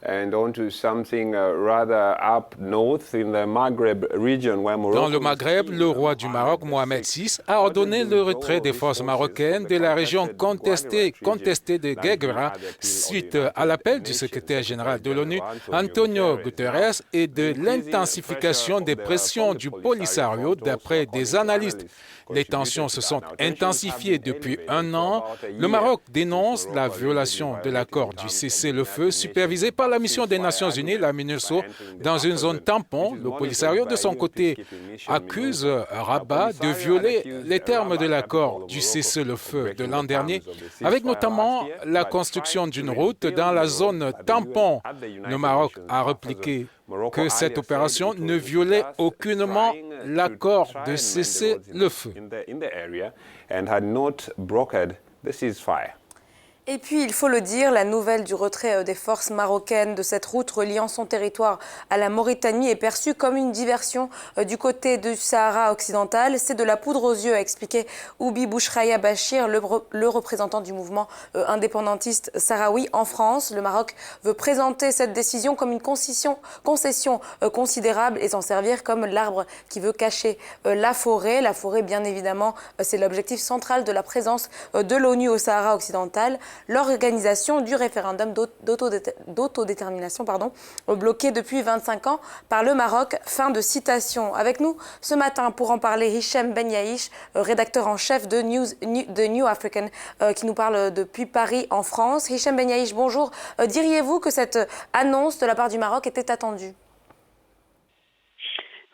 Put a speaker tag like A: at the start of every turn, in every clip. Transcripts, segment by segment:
A: and onto something rather up north in the Maghreb region where Morocco.
B: Dans le Maghreb, le roi du Maroc, Mohamed VI, a ordonné le retrait des forces marocaines de la région contestée de Gueguera suite à l'appel du secrétaire général de l'ONU, Antonio Guterres, et de l'intensification des pressions du Polisario d'après des analystes. Les tensions se sont intensifiées depuis un an. Le Maroc dénonce la violation de l'accord du cessez-le-feu supervisé par la mission des Nations Unies, la MINURSO, dans une zone tampon. Le Polisario, de son côté, accuse Rabat de violer les termes de l'accord du cessez-le-feu de l'an dernier, avec notamment la construction d'une route dans la zone tampon. Le Maroc a répliqué que cette opération ne violait aucunement l'accord de cessez-le-feu.
C: Et puis, il faut le dire, la nouvelle du retrait des forces marocaines de cette route reliant son territoire à la Mauritanie est perçue comme une diversion du côté du Sahara occidental. C'est de la poudre aux yeux, a expliqué Oubi Bouchraya Bachir, le représentant du mouvement indépendantiste sahraoui en France. Le Maroc veut présenter cette décision comme une concession considérable et s'en servir comme l'arbre qui veut cacher la forêt. La forêt, bien évidemment, c'est l'objectif central de la présence de l'ONU au Sahara occidental. L'organisation du référendum d'autodétermination bloqué depuis 25 ans par le Maroc. Fin de citation. Avec nous ce matin pour en parler, Hicham Ben Yaïch, rédacteur en chef de New African, qui nous parle depuis Paris en France. Hicham Ben Yaïch, bonjour. Diriez-vous que cette annonce de la part du Maroc était attendue ?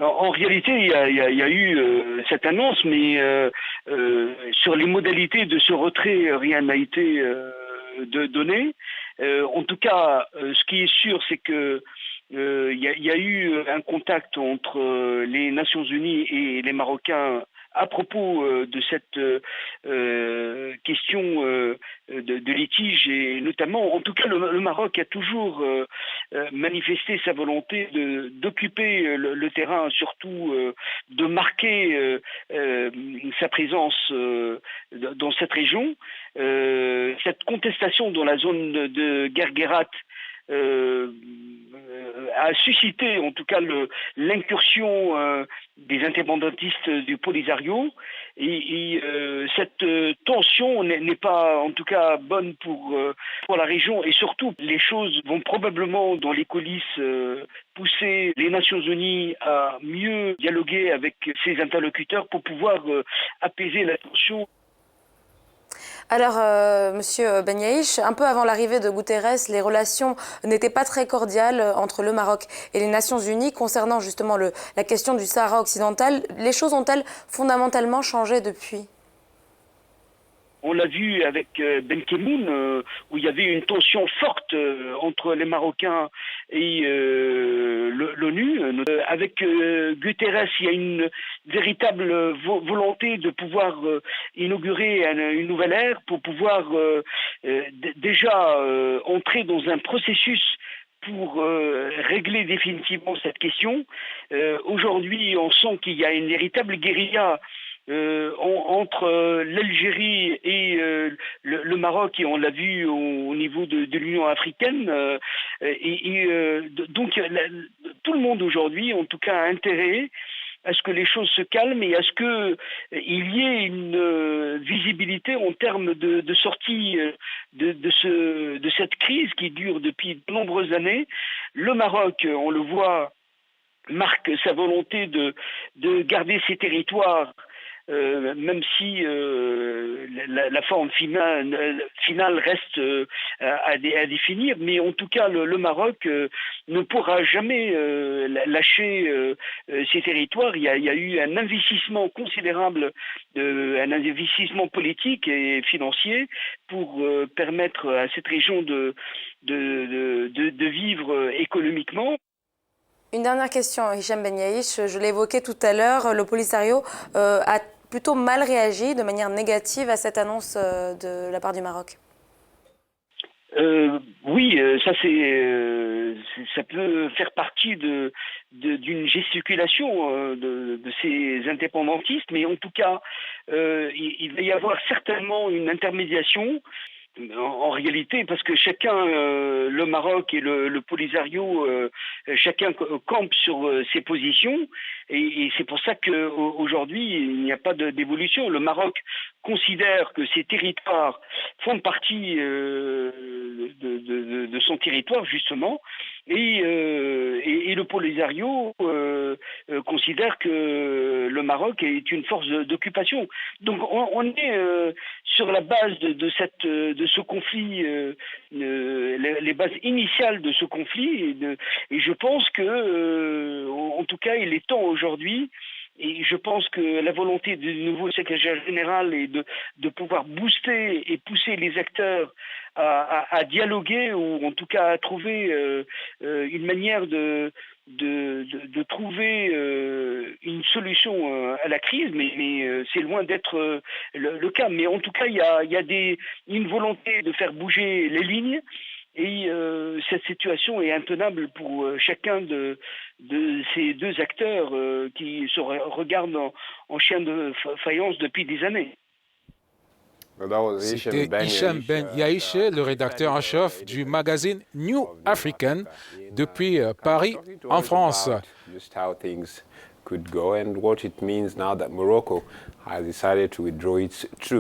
D: En réalité, il y a eu cette annonce, mais sur les modalités de ce retrait, rien n'a été donné. En tout cas, ce qui est sûr, c'est que il y a eu un contact entre les Nations Unies et les Marocains à propos de cette question de litige, et notamment, en tout cas, le Maroc a toujours manifesté sa volonté d'occuper le terrain, surtout de marquer sa présence dans cette région. Cette contestation dans la zone de Guerguerat a suscité en tout cas l'incursion des indépendantistes du Polisario, et cette tension n'est pas en tout cas bonne pour la région, et surtout les choses vont probablement dans les coulisses pousser les Nations Unies à mieux dialoguer avec ses interlocuteurs pour pouvoir apaiser la tension.
C: Alors, Monsieur Ben Yaïch, un peu avant l'arrivée de Guterres, les relations n'étaient pas très cordiales entre le Maroc et les Nations Unies concernant justement la question du Sahara occidental. Les choses ont-elles fondamentalement changé depuis ?
D: On l'a vu avec Ben Kemoun, où il y avait une tension forte entre les Marocains et l'ONU. Avec Guterres, il y a une véritable volonté de pouvoir inaugurer une nouvelle ère pour pouvoir déjà entrer dans un processus pour régler définitivement cette question. Aujourd'hui, on sent qu'il y a une véritable guérilla entre l'Algérie et le Maroc, et on l'a vu au niveau de l'Union africaine, donc tout le monde aujourd'hui, en tout cas, a intérêt à ce que les choses se calment et à ce qu'il y ait une visibilité en termes de sortie de cette crise qui dure depuis de nombreuses années. Le Maroc, on le voit, marque sa volonté de garder ses territoires, même si la forme finale reste à définir, mais en tout cas le Maroc ne pourra jamais lâcher ses territoires. Il y a eu un investissement considérable, un investissement politique et financier pour permettre à cette région de vivre économiquement.
C: Une dernière question, Hicham Ben Yaïch. Je l'évoquais tout à l'heure, le Polisario a plutôt mal réagi de manière négative à cette annonce de la part du Maroc.
D: Oui, ça peut faire partie d'une gesticulation de ces indépendantistes, mais en tout cas, il va y avoir certainement une intermédiation en réalité, parce que chacun, le Maroc et le Polisario, chacun campe sur ses positions, et c'est pour ça qu'aujourd'hui, il n'y a pas d'évolution. Le Maroc considère que ces territoires font partie de son territoire, justement, et le Polisario considère que le Maroc est une force d'occupation. Donc on est sur la base de ce conflit, les bases initiales de ce conflit, et je pense que, en tout cas, il est temps aujourd'hui. Et je pense que la volonté du nouveau secrétaire général est de pouvoir booster et pousser les acteurs à dialoguer, ou en tout cas à trouver une manière de trouver une solution à la crise, mais c'est loin d'être le cas. Mais en tout cas, il y a une volonté de faire bouger les lignes. Et cette situation est intenable pour chacun de ces deux acteurs qui se regardent en chien de faïence depuis des années.
B: C'était Hicham Ben Yaïche, le rédacteur en chef du magazine New African depuis Paris, en France.
A: Could go and what it means now that Morocco has decided to withdraw its troops.